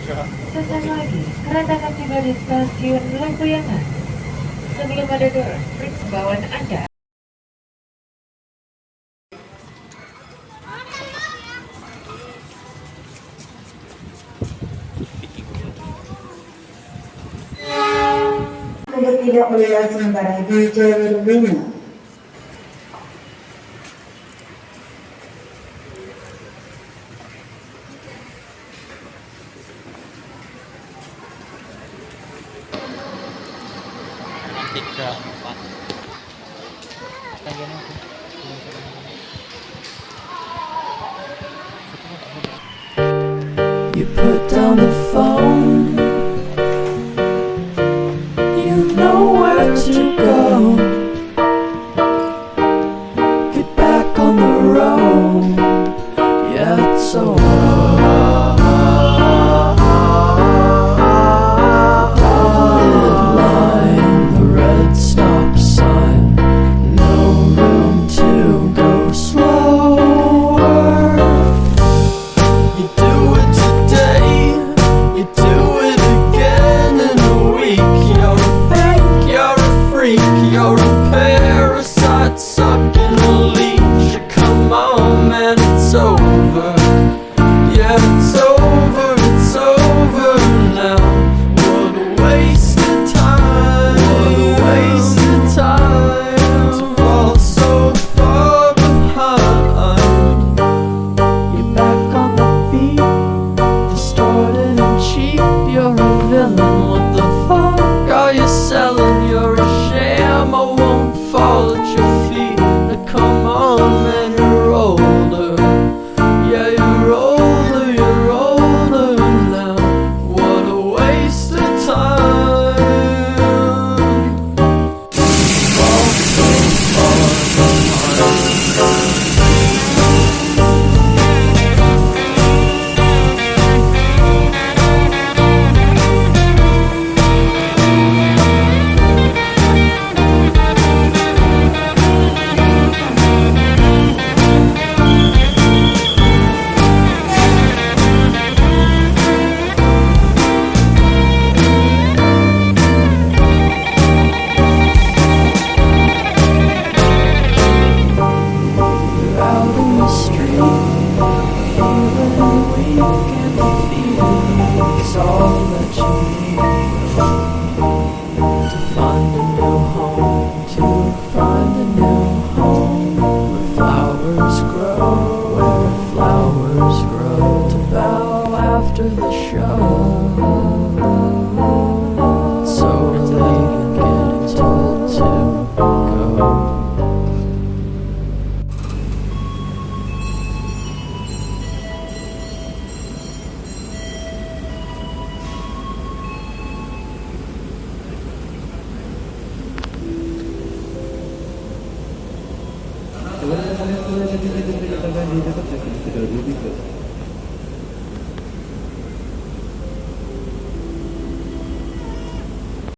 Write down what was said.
Sesaat lagi, kereta akan tiba di stasiun Lempuyangan. Sebelum ada dorong, periksa bawaan Anda. Untuk tidak melewati sementara di jalur 5. Tiga, empat. You put down the phone. You know where to go. Get back on the road. Yeah, it's over. All that you need.